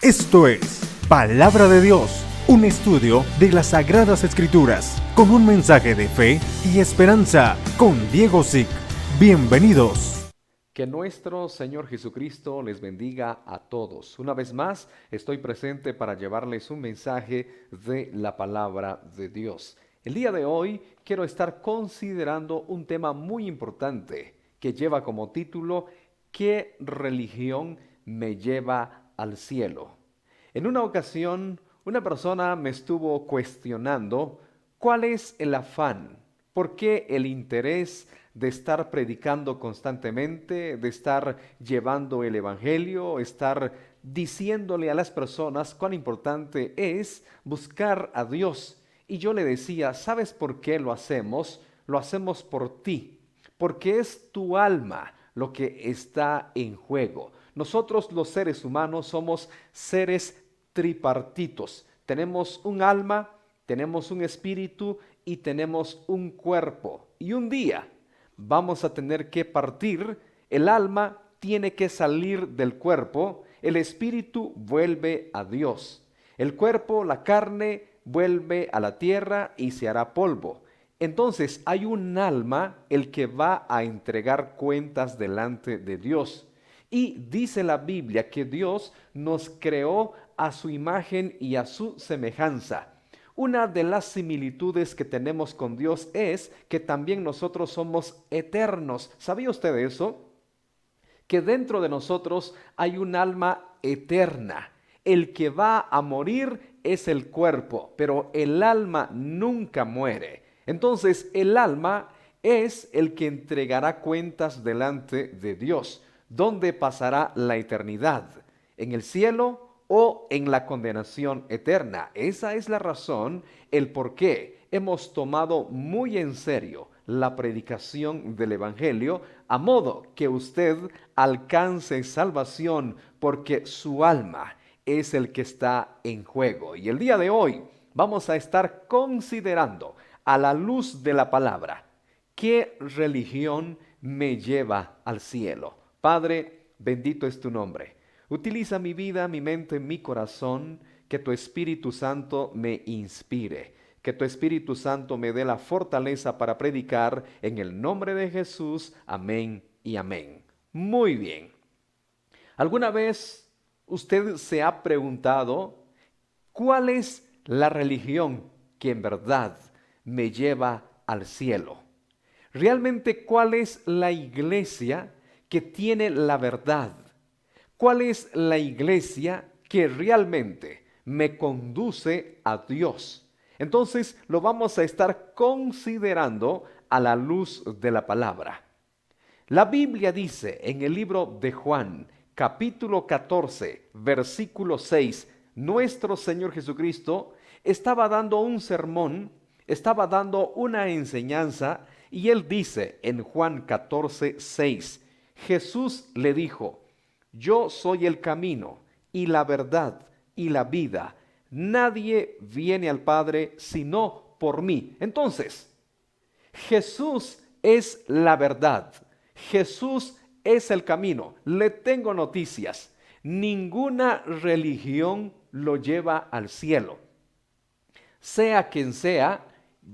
Esto es Palabra de Dios, un estudio de las Sagradas Escrituras, con un mensaje de fe y esperanza, con Diego Zick. Bienvenidos. Que nuestro Señor Jesucristo les bendiga a todos. Una vez más, estoy presente para llevarles un mensaje de la Palabra de Dios. El día de hoy quiero estar considerando un tema muy importante que lleva como título ¿Qué religión me lleva al cielo? En una ocasión, una persona me estuvo cuestionando cuál es el afán, por qué el interés de estar predicando constantemente, de estar llevando el evangelio, estar diciéndole a las personas cuán importante es buscar a Dios. Y yo le decía, ¿sabes por qué lo hacemos? Lo hacemos por ti, porque es tu alma lo que está en juego. Nosotros los seres humanos somos seres tripartitos. Tenemos un alma, tenemos un espíritu y tenemos un cuerpo. Y un día vamos a tener que partir, el alma tiene que salir del cuerpo, el espíritu vuelve a Dios. El cuerpo, la carne, vuelve a la tierra y se hará polvo. Entonces hay un alma el que va a entregar cuentas delante de Dios. Y dice la Biblia que Dios nos creó a su imagen y a su semejanza. Una de las similitudes que tenemos con Dios es que también nosotros somos eternos. ¿Sabía usted eso? Que dentro de nosotros hay un alma eterna. El que va a morir es el cuerpo, pero el alma nunca muere. Entonces el alma es el que entregará cuentas delante de Dios. ¿Dónde pasará la eternidad? ¿En el cielo o en la condenación eterna? Esa es la razón, el por qué hemos tomado muy en serio la predicación del Evangelio, a modo que usted alcance salvación, porque su alma es el que está en juego. Y el día de hoy vamos a estar considerando a la luz de la palabra, ¿qué religión me lleva al cielo? Padre, bendito es tu nombre. Utiliza mi vida, mi mente, mi corazón, que tu Espíritu Santo me inspire, que tu Espíritu Santo me dé la fortaleza para predicar en el nombre de Jesús. Amén y amén. Muy bien. ¿Alguna vez usted se ha preguntado cuál es la religión que en verdad me lleva al cielo? Realmente, ¿cuál es la iglesia que tiene la verdad? ¿Cuál es la iglesia que realmente me conduce a Dios? Entonces lo vamos a estar considerando a la luz de la palabra. La Biblia dice en el libro de Juan, capítulo 14, versículo 6, nuestro Señor Jesucristo estaba dando un sermón, estaba dando una enseñanza, y él dice en Juan 14, 6, Jesús le dijo: yo soy el camino y la verdad y la vida. Nadie viene al Padre sino por mí. Entonces, Jesús es la verdad. Jesús es el camino. Le tengo noticias. Ninguna religión lo lleva al cielo. Sea quien sea,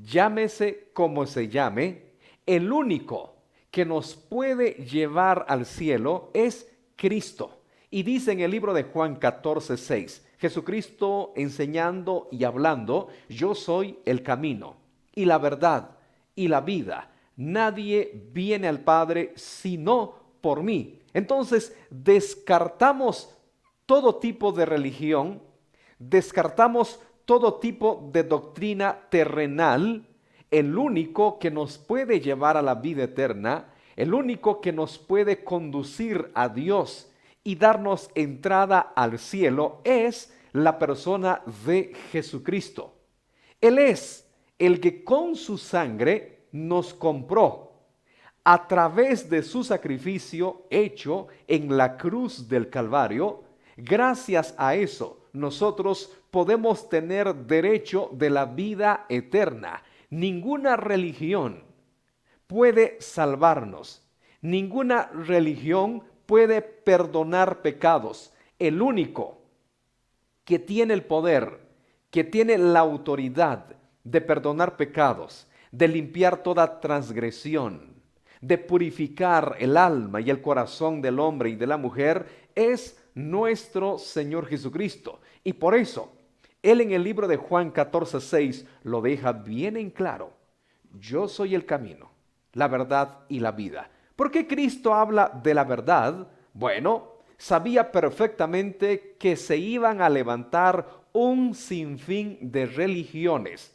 llámese como se llame, el único que nos puede llevar al cielo es Cristo. Y dice en el libro de Juan 14, 6, Jesucristo enseñando y hablando: yo soy el camino y la verdad y la vida. Nadie viene al Padre sino por mí. Entonces descartamos todo tipo de religión, descartamos todo tipo de doctrina terrenal. El único que nos puede llevar a la vida eterna, el único que nos puede conducir a Dios y darnos entrada al cielo, es la persona de Jesucristo. Él es el que con su sangre nos compró. A través de su sacrificio hecho en la cruz del Calvario, gracias a eso nosotros podemos tener derecho de la vida eterna. Ninguna religión puede salvarnos. Ninguna religión puede perdonar pecados. El único que tiene el poder, que tiene la autoridad de perdonar pecados, de limpiar toda transgresión, de purificar el alma y el corazón del hombre y de la mujer, es nuestro Señor Jesucristo. Y por eso, Él en el libro de Juan 14:6 lo deja bien en claro. Yo soy el camino, la verdad y la vida. ¿Por qué Cristo habla de la verdad? Bueno, sabía perfectamente que se iban a levantar un sinfín de religiones.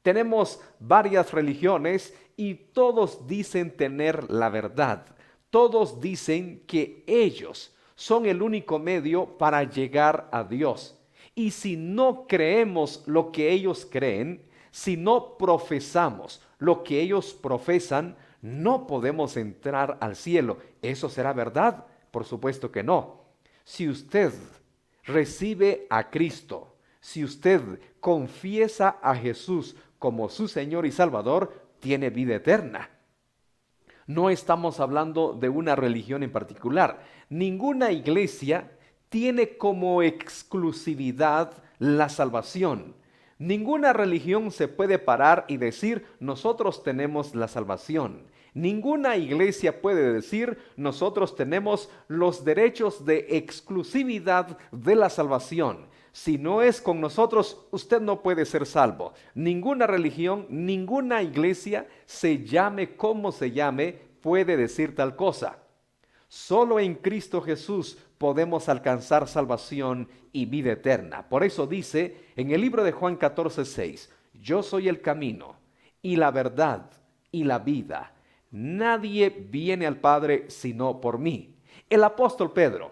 Tenemos varias religiones y todos dicen tener la verdad. Todos dicen que ellos son el único medio para llegar a Dios. Y si no creemos lo que ellos creen, si no profesamos lo que ellos profesan, no podemos entrar al cielo. ¿Eso será verdad? Por supuesto que no. Si usted recibe a Cristo, si usted confiesa a Jesús como su Señor y Salvador, tiene vida eterna. No estamos hablando de una religión en particular. Ninguna iglesia tiene como exclusividad la salvación. Ninguna religión se puede parar y decir, nosotros tenemos la salvación. Ninguna iglesia puede decir, nosotros tenemos los derechos de exclusividad de la salvación. Si no es con nosotros, usted no puede ser salvo. Ninguna religión, ninguna iglesia, se llame como se llame, puede decir tal cosa. Solo en Cristo Jesús podemos alcanzar salvación y vida eterna. Por eso dice en el libro de Juan 14:6, yo soy el camino y la verdad y la vida. Nadie viene al Padre sino por mí. El apóstol Pedro,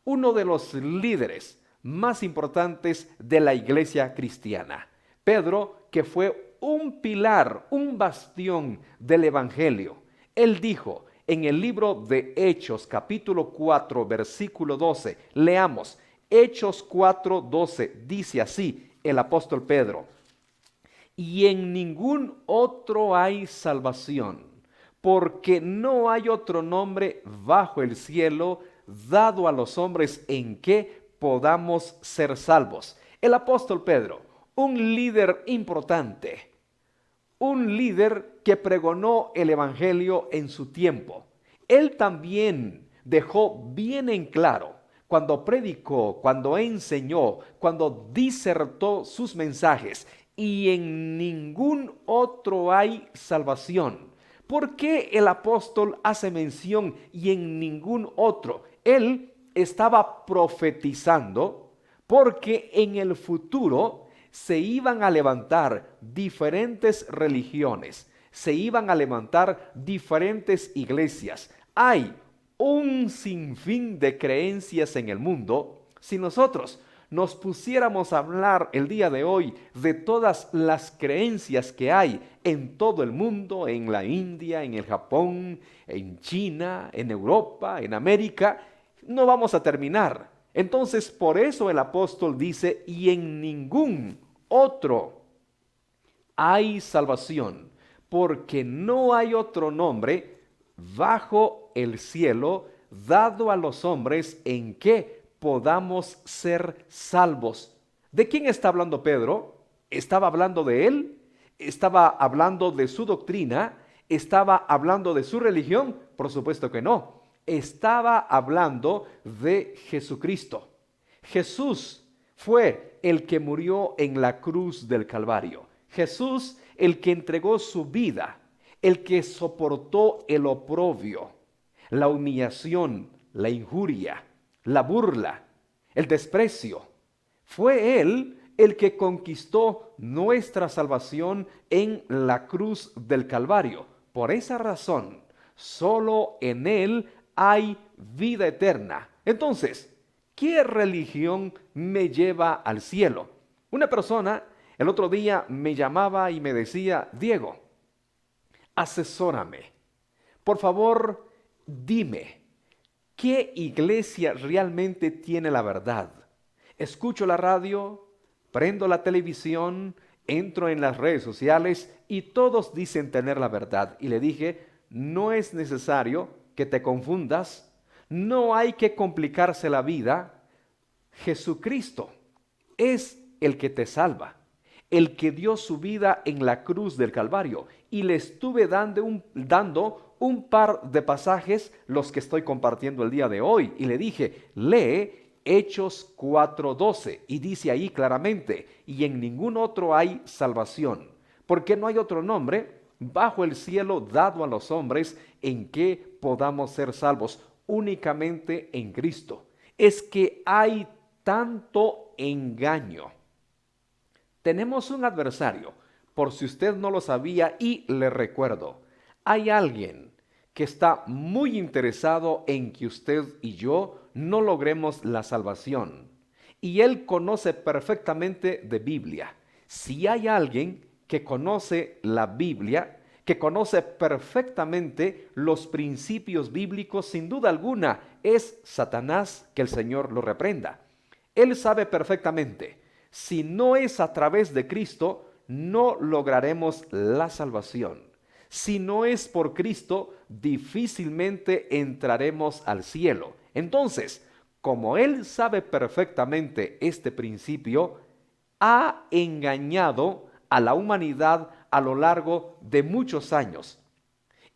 uno de los líderes más importantes de la iglesia cristiana. Pedro, que fue un pilar, un bastión del evangelio. Él dijo en el libro de Hechos, capítulo 4, versículo 12, leamos, Hechos 4:12, dice así el apóstol Pedro, y en ningún otro hay salvación, porque no hay otro nombre bajo el cielo dado a los hombres en que podamos ser salvos. El apóstol Pedro, un líder importante, un líder que pregonó el evangelio en su tiempo. Él también dejó bien en claro, cuando predicó, cuando enseñó, cuando disertó sus mensajes, y en ningún otro hay salvación. ¿Por qué el apóstol hace mención y en ningún otro? Él estaba profetizando porque en el futuro se iban a levantar diferentes religiones, se iban a levantar diferentes iglesias. Hay un sinfín de creencias en el mundo. Si nosotros nos pusiéramos a hablar el día de hoy de todas las creencias que hay en todo el mundo, en la India, en el Japón, en China, en Europa, en América, no vamos a terminar. Entonces, por eso el apóstol dice, y en ningún otro hay salvación, porque no hay otro nombre bajo el cielo dado a los hombres en que podamos ser salvos. ¿De quién está hablando Pedro? ¿Estaba hablando de él? ¿Estaba hablando de su doctrina? ¿Estaba hablando de su religión? Por supuesto que no. Estaba hablando de Jesucristo. Jesús fue el que murió en la cruz del Calvario. Jesús, el que entregó su vida, el que soportó el oprobio, la humillación, la injuria, la burla, el desprecio. Fue Él el que conquistó nuestra salvación en la cruz del Calvario. Por esa razón, solo en Él hay vida eterna. Entonces, ¿qué religión me lleva al cielo? Una persona el otro día me llamaba y me decía, Diego, asesórame. Por favor, dime, ¿qué iglesia realmente tiene la verdad? Escucho la radio, prendo la televisión, entro en las redes sociales y todos dicen tener la verdad. Y le dije, no es necesario que te confundas, no hay que complicarse la vida. Jesucristo es el que te salva, el que dio su vida en la cruz del Calvario. Y le estuve dando un par de pasajes, los que estoy compartiendo el día de hoy. Y le dije, lee Hechos 4:12. Y dice ahí claramente, y en ningún otro hay salvación, porque no hay otro nombre bajo el cielo dado a los hombres en que podamos ser salvos, únicamente en Cristo. Es que hay tanto engaño. Tenemos un adversario, por si usted no lo sabía, y le recuerdo, hay alguien que está muy interesado en que usted y yo no logremos la salvación. Y él conoce perfectamente de Biblia. Si hay alguien que conoce la Biblia, que conoce perfectamente los principios bíblicos, sin duda alguna, es Satanás, que el Señor lo reprenda. Él sabe perfectamente, si no es a través de Cristo, no lograremos la salvación. Si no es por Cristo, difícilmente entraremos al cielo. Entonces, como Él sabe perfectamente este principio, ha engañado a la humanidad a lo largo de muchos años.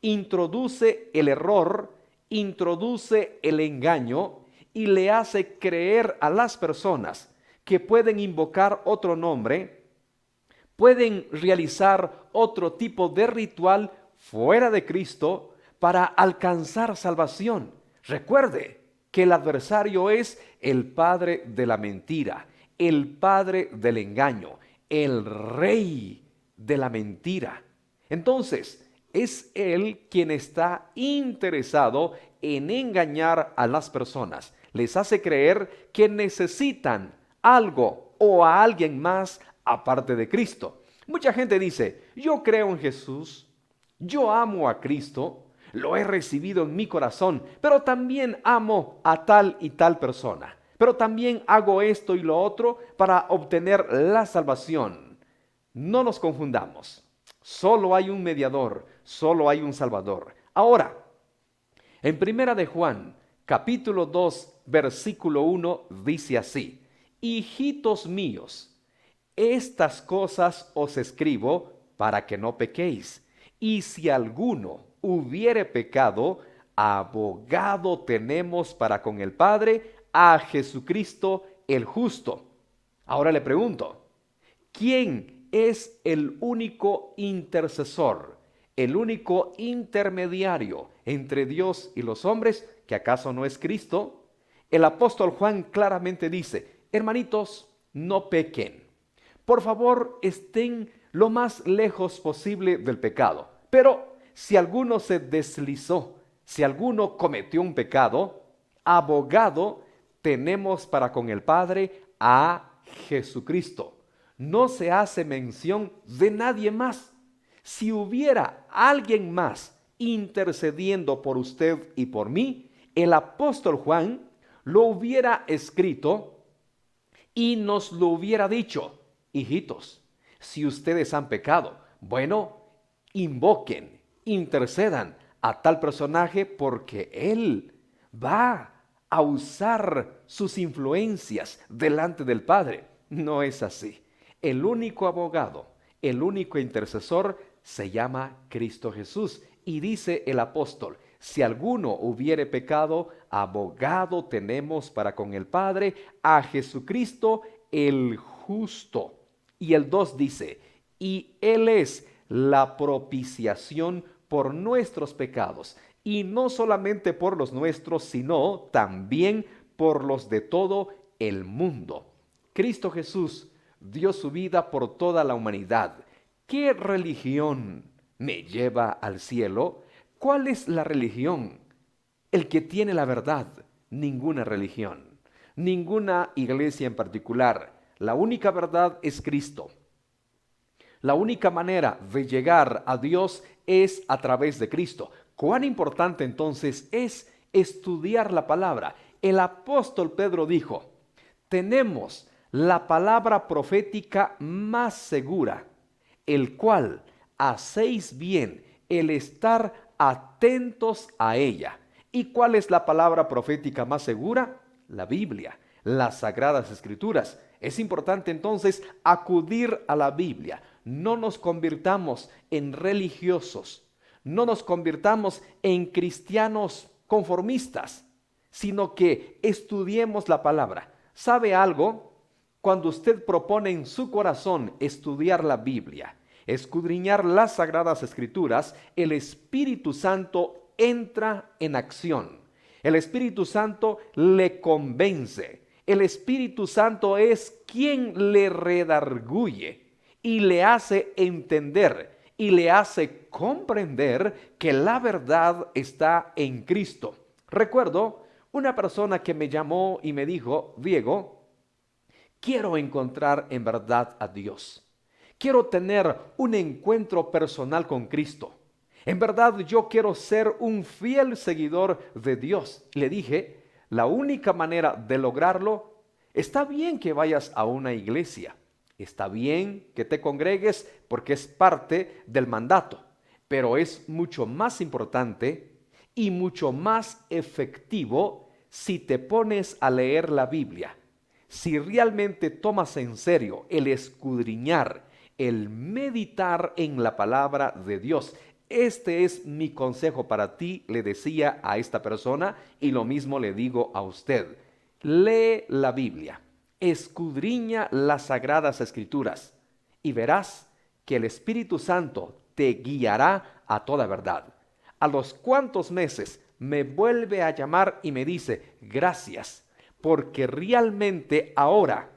Introduce el error, introduce el engaño y le hace creer a las personas que pueden invocar otro nombre, pueden realizar otro tipo de ritual fuera de Cristo para alcanzar salvación. Recuerde que el adversario es el padre de la mentira, el padre del engaño, el rey de la mentira. Entonces, es él quien está interesado en engañar a las personas. Les hace creer que necesitan algo o a alguien más aparte de Cristo. Mucha gente dice, yo creo en Jesús, yo amo a Cristo, lo he recibido en mi corazón, pero también amo a tal y tal persona. Pero también hago esto y lo otro para obtener la salvación. No nos confundamos. Solo hay un mediador, solo hay un salvador. Ahora, en Primera de Juan, capítulo 2, versículo 1, dice así: hijitos míos, estas cosas os escribo para que no pequéis. Y si alguno hubiere pecado, abogado tenemos para con el Padre, a Jesucristo el justo. Ahora le pregunto, ¿quién es el único intercesor, el único intermediario entre Dios y los hombres? ¿Que acaso no es Cristo? El apóstol Juan claramente dice, hermanitos, no pequen. Por favor, estén lo más lejos posible del pecado. Pero si alguno se deslizó, si alguno cometió un pecado, abogado tenemos para con el Padre, a Jesucristo. No se hace mención de nadie más. Si hubiera alguien más intercediendo por usted y por mí, el apóstol Juan lo hubiera escrito y nos lo hubiera dicho: hijitos, si ustedes han pecado, bueno, invoquen, intercedan a tal personaje, porque él va a usar sus influencias delante del Padre. No es así. El único abogado, el único intercesor se llama Cristo Jesús. Y dice el apóstol, si alguno hubiere pecado, abogado tenemos para con el Padre, a Jesucristo el justo. Y el 2 dice, y Él es la propiciación por nuestros pecados, y no solamente por los nuestros, sino también por los de todo el mundo. Cristo Jesús dio su vida por toda la humanidad. ¿Qué religión me lleva al cielo? ¿Cuál es la religión? El que tiene la verdad, ninguna religión, ninguna iglesia en particular. La única verdad es Cristo. La única manera de llegar a Dios es a través de Cristo. ¿Cuán importante entonces es estudiar la palabra? El apóstol Pedro dijo, tenemos la palabra profética más segura, el cual hacéis bien el estar atentos a ella. ¿Y cuál es la palabra profética más segura? La Biblia, las Sagradas Escrituras. Es importante entonces acudir a la Biblia. No nos convirtamos en religiosos, no nos convirtamos en cristianos conformistas, sino que estudiemos la palabra. ¿Sabe algo? Cuando usted propone en su corazón estudiar la Biblia, escudriñar las Sagradas Escrituras, el Espíritu Santo entra en acción. El Espíritu Santo le convence. El Espíritu Santo es quien le redarguye y le hace entender y le hace comprender que la verdad está en Cristo. Recuerdo una persona que me llamó y me dijo: Diego, quiero encontrar en verdad a Dios. Quiero tener un encuentro personal con Cristo. En verdad yo quiero ser un fiel seguidor de Dios. Le dije, la única manera de lograrlo, está bien que vayas a una iglesia, está bien que te congregues porque es parte del mandato, pero es mucho más importante y mucho más efectivo si te pones a leer la Biblia. Si realmente tomas en serio el escudriñar, el meditar en la palabra de Dios. Este es mi consejo para ti, le decía a esta persona, y lo mismo le digo a usted. Lee la Biblia, escudriña las Sagradas Escrituras y verás que el Espíritu Santo te guiará a toda verdad. A los cuantos meses me vuelve a llamar y me dice: gracias, porque realmente ahora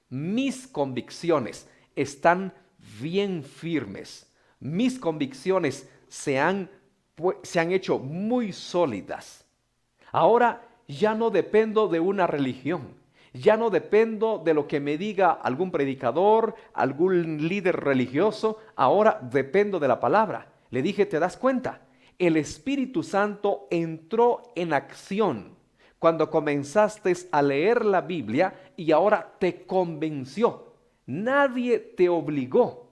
mis convicciones están bien firmes. Mis convicciones se han hecho muy sólidas. Ahora ya no dependo de una religión. Ya no dependo de lo que me diga algún predicador, algún líder religioso. Ahora dependo de la palabra. Le dije: ¿te das cuenta? El Espíritu Santo entró en acción cuando comenzaste a leer la Biblia y ahora te convenció. Nadie te obligó,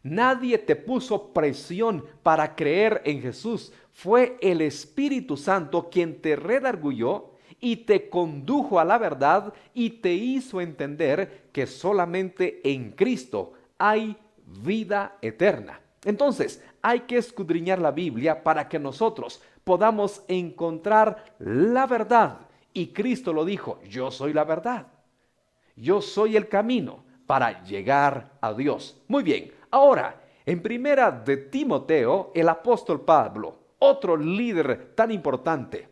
nadie te puso presión para creer en Jesús. Fue el Espíritu Santo quien te redarguyó y te condujo a la verdad y te hizo entender que solamente en Cristo hay vida eterna. Entonces, hay que escudriñar la Biblia para que nosotros podamos encontrar la verdad. Y Cristo lo dijo: yo soy la verdad. Yo soy el camino para llegar a Dios. Muy bien, ahora, en primera de Timoteo, el apóstol Pablo, otro líder tan importante,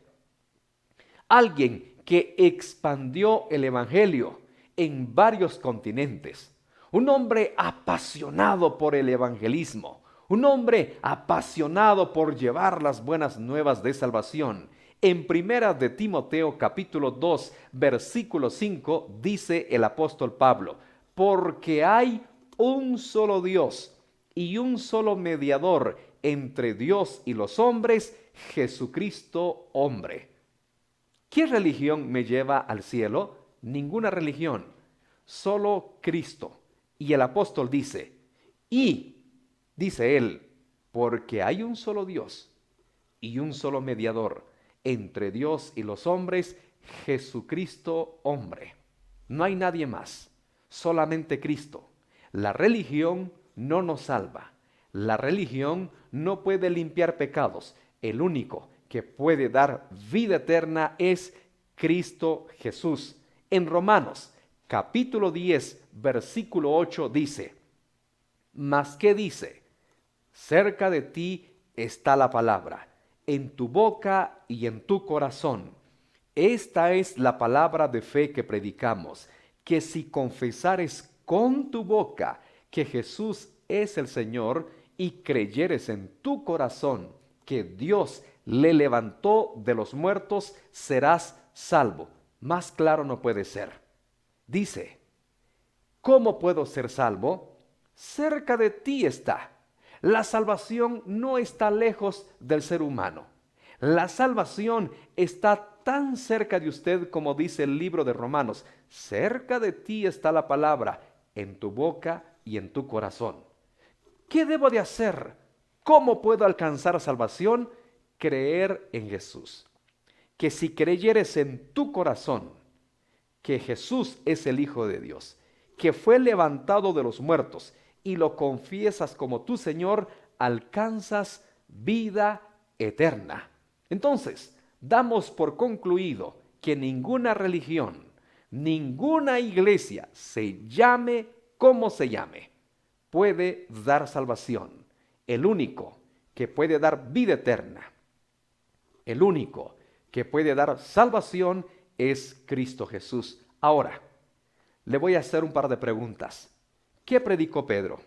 alguien que expandió el evangelio en varios continentes, un hombre apasionado por el evangelismo, un hombre apasionado por llevar las buenas nuevas de salvación. En primera de Timoteo capítulo 2 versículo 5 dice el apóstol Pablo: porque hay un solo Dios y un solo mediador entre Dios y los hombres, Jesucristo hombre. ¿Qué religión me lleva al cielo? Ninguna religión, solo Cristo. Y el apóstol dice, dice él, porque hay un solo Dios y un solo mediador entre Dios y los hombres, Jesucristo hombre. No hay nadie más, solamente Cristo. La religión no nos salva. La religión no puede limpiar pecados. El único que puede dar vida eterna es Cristo Jesús. En Romanos capítulo 10 versículo 8 dice: mas ¿qué dice? Cerca de ti está la palabra, en tu boca y en tu corazón. Esta es la palabra de fe que predicamos, que si confesares con tu boca que Jesús es el Señor y creyeres en tu corazón que Dios le levantó de los muertos, serás salvo. Más claro no puede ser. Dice, ¿cómo puedo ser salvo? Cerca de ti está. La salvación no está lejos del ser humano. La salvación está tan cerca de usted como dice el libro de Romanos. Cerca de ti está la palabra, en tu boca y en tu corazón. ¿Qué debo de hacer? ¿Cómo puedo alcanzar salvación? Creer en Jesús. Que si creyeres en tu corazón que Jesús es el Hijo de Dios, que fue levantado de los muertos, y lo confiesas como tu Señor, alcanzas vida eterna. Entonces, damos por concluido que ninguna religión, ninguna iglesia, se llame como se llame, puede dar salvación. El único que puede dar vida eterna, el único que puede dar salvación es Cristo Jesús. Ahora, le voy a hacer un par de preguntas. ¿Qué predicó Pedro?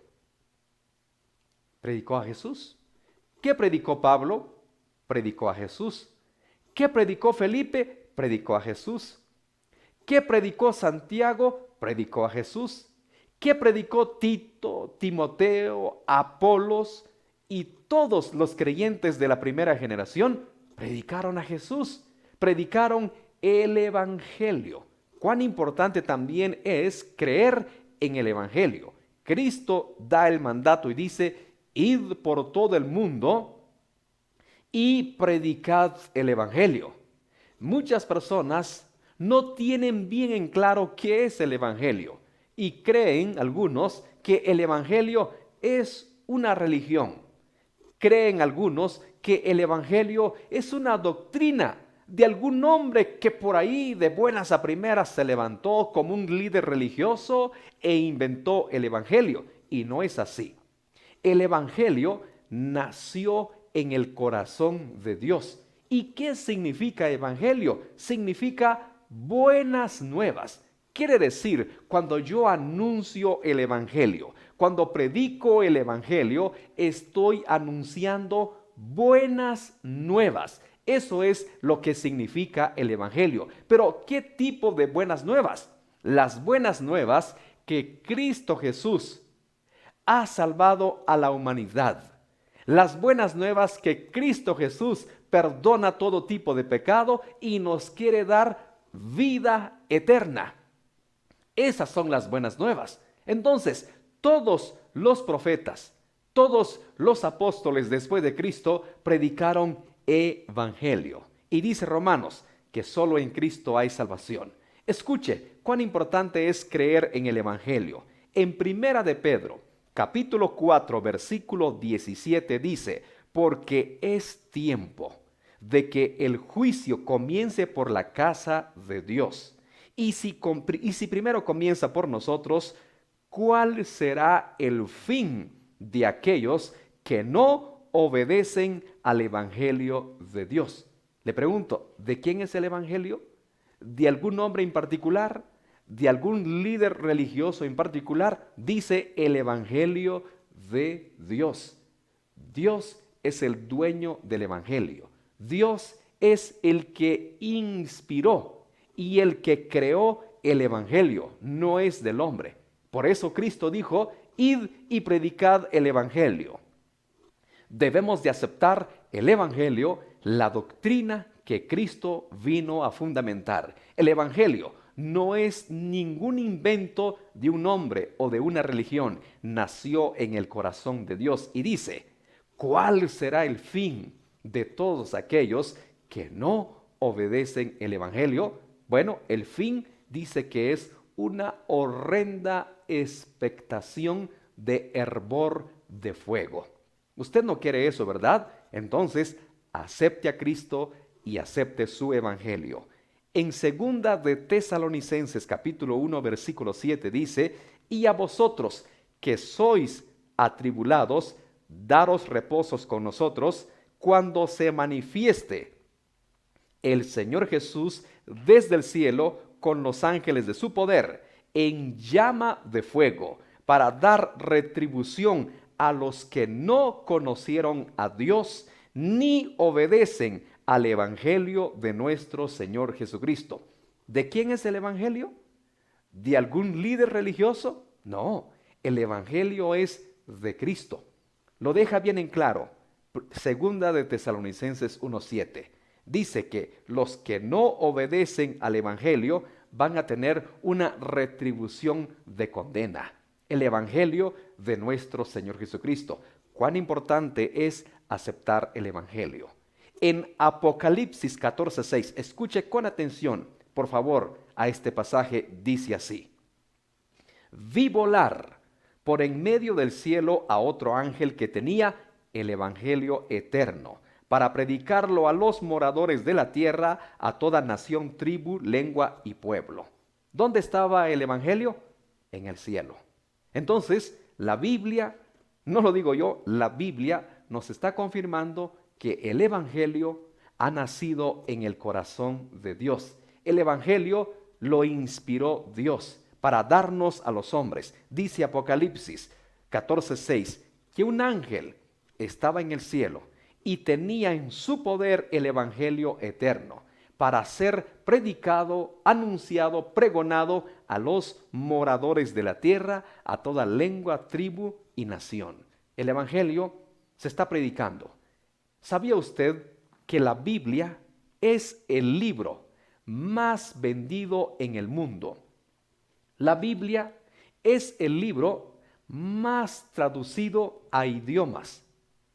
¿Predicó a Jesús? ¿Qué predicó Pablo? Predicó a Jesús. ¿Qué predicó Felipe? Predicó a Jesús. ¿Qué predicó Santiago? Predicó a Jesús. ¿Qué predicó Tito, Timoteo, Apolos y todos los creyentes de la primera generación? Predicaron a Jesús, predicaron el Evangelio. Cuán importante también es creer en el Evangelio. Cristo da el mandato y dice: id por todo el mundo y predicad el Evangelio. Muchas personas no tienen bien en claro qué es el Evangelio y creen algunos que el Evangelio es una religión. Creen algunos que el Evangelio es una doctrina de algún hombre que por ahí de buenas a primeras se levantó como un líder religioso e inventó el Evangelio. Y no es así. El Evangelio nació en el corazón de Dios. ¿Y qué significa Evangelio? Significa buenas nuevas. Quiere decir, cuando yo anuncio el Evangelio, cuando predico el Evangelio, estoy anunciando buenas nuevas. Eso es lo que significa el Evangelio. Pero, ¿qué tipo de buenas nuevas? Las buenas nuevas que Cristo Jesús ha salvado a la humanidad. Las buenas nuevas que Cristo Jesús perdona todo tipo de pecado y nos quiere dar vida eterna. Esas son las buenas nuevas. Entonces, todos los profetas, todos los apóstoles después de Cristo predicaron Evangelio. Y dice Romanos que solo en Cristo hay salvación. Escuche cuán importante es creer en el Evangelio. En Primera de Pedro, capítulo 4, versículo 17 dice: porque es tiempo de que el juicio comience por la casa de Dios. Y si primero comienza por nosotros, ¿cuál será el fin de aquellos que no obedecen al Evangelio de Dios? Le pregunto, ¿de quién es el Evangelio? ¿De algún hombre en particular? ¿De algún líder religioso en particular? Dice el Evangelio de Dios. Dios es el dueño del Evangelio. Dios es el que inspiró y el que creó el Evangelio, no es del hombre. Por eso Cristo dijo: id y predicad el Evangelio. Debemos de aceptar el Evangelio, la doctrina que Cristo vino a fundamentar. El Evangelio no es ningún invento de un hombre o de una religión. Nació en el corazón de Dios y dice: ¿cuál será el fin de todos aquellos que no obedecen el Evangelio? Bueno, el fin dice que es una horrenda expectación de hervor de fuego. Usted no quiere eso, ¿verdad? Entonces, acepte a Cristo y acepte su Evangelio. En segunda de Tesalonicenses capítulo 1 versículo 7 dice: y a vosotros que sois atribulados, daros reposos con nosotros cuando se manifieste el Señor Jesús desde el cielo con los ángeles de su poder en llama de fuego, para dar retribución a los que no conocieron a Dios ni obedecen al Evangelio de nuestro Señor Jesucristo. ¿De quién es el Evangelio? ¿De algún líder religioso? No, el Evangelio es de Cristo. Lo deja bien en claro. Segunda de Tesalonicenses 1:7. Dice que los que no obedecen al Evangelio van a tener una retribución de condena. El Evangelio de nuestro Señor Jesucristo. Cuán importante es aceptar el Evangelio. En Apocalipsis 14:6, escuche con atención, por favor, a este pasaje, dice así: vi volar por en medio del cielo a otro ángel que tenía el evangelio eterno, para predicarlo a los moradores de la tierra, a toda nación, tribu, lengua y pueblo. ¿Dónde estaba el evangelio? En el cielo. Entonces, la Biblia, no lo digo yo, la Biblia nos está confirmando que el evangelio ha nacido en el corazón de Dios. El evangelio lo inspiró Dios para darnos a los hombres. Dice Apocalipsis 14:6 que un ángel estaba en el cielo y tenía en su poder el evangelio eterno para ser predicado, anunciado, pregonado a los moradores de la tierra, a toda lengua, tribu y nación. El evangelio se está predicando. ¿Sabía usted que la Biblia es el libro más vendido en el mundo? La Biblia es el libro más traducido a idiomas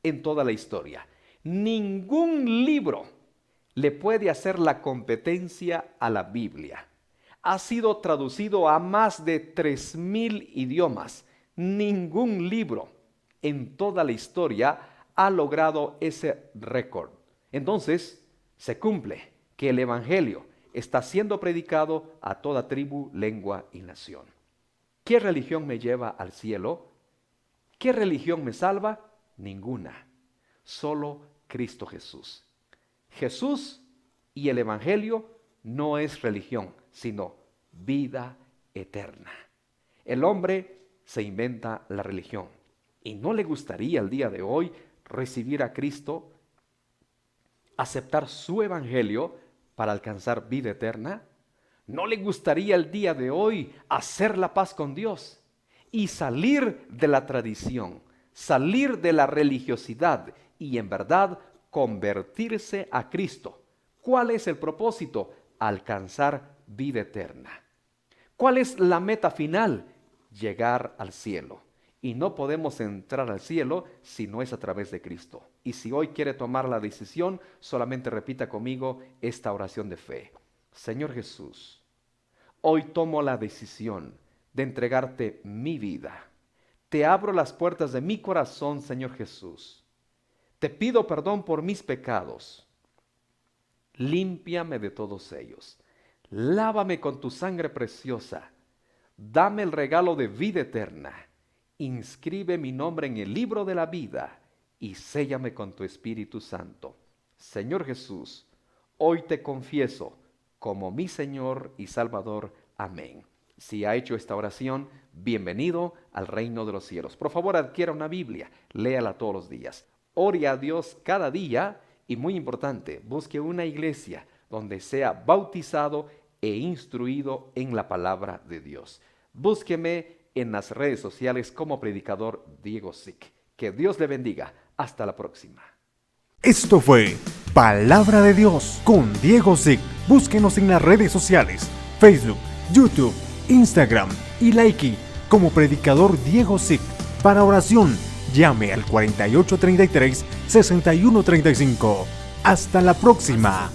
en toda la historia. Ningún libro le puede hacer la competencia a la Biblia. Ha sido traducido a más de 3,000 idiomas. Ningún libro en toda la historia ha logrado ese récord. Entonces, se cumple que el evangelio está siendo predicado a toda tribu, lengua y nación. ¿Qué religión me lleva al cielo? ¿Qué religión me salva? Ninguna. Solo Cristo Jesús. Jesús y el evangelio no es religión, sino vida eterna. El hombre se inventa la religión. ¿Y no le gustaría el día de hoy recibir a Cristo, aceptar su evangelio para alcanzar vida eterna? ¿No le gustaría el día de hoy hacer la paz con Dios y salir de la tradición, salir de la religiosidad y en verdad convertirse a Cristo? ¿Cuál es el propósito? Alcanzar vida eterna. ¿Cuál es la meta final? Llegar al cielo. Y no podemos entrar al cielo si no es a través de Cristo. Y si hoy quiere tomar la decisión, solamente repita conmigo esta oración de fe. Señor Jesús, hoy tomo la decisión de entregarte mi vida. Te abro las puertas de mi corazón, Señor Jesús. Te pido perdón por mis pecados. Límpiame de todos ellos. Lávame con tu sangre preciosa. Dame el regalo de vida eterna. Inscribe mi nombre en el libro de la vida y séllame con tu Espíritu Santo. Señor Jesús, hoy te confieso como mi Señor y Salvador. Amén. Si ha hecho esta oración, bienvenido al reino de los cielos. Por favor, adquiera una Biblia, léala todos los días. Ore a Dios cada día y, muy importante, busque una iglesia donde sea bautizado e instruido en la palabra de Dios. Búsqueme en las redes sociales como predicador Diego Zick. Que Dios le bendiga. Hasta la próxima. Esto fue Palabra de Dios con Diego Zick. Búsquenos en las redes sociales, Facebook, YouTube, Instagram y Likey como predicador Diego Zick. Para oración, llame al 4833-6135. Hasta la próxima.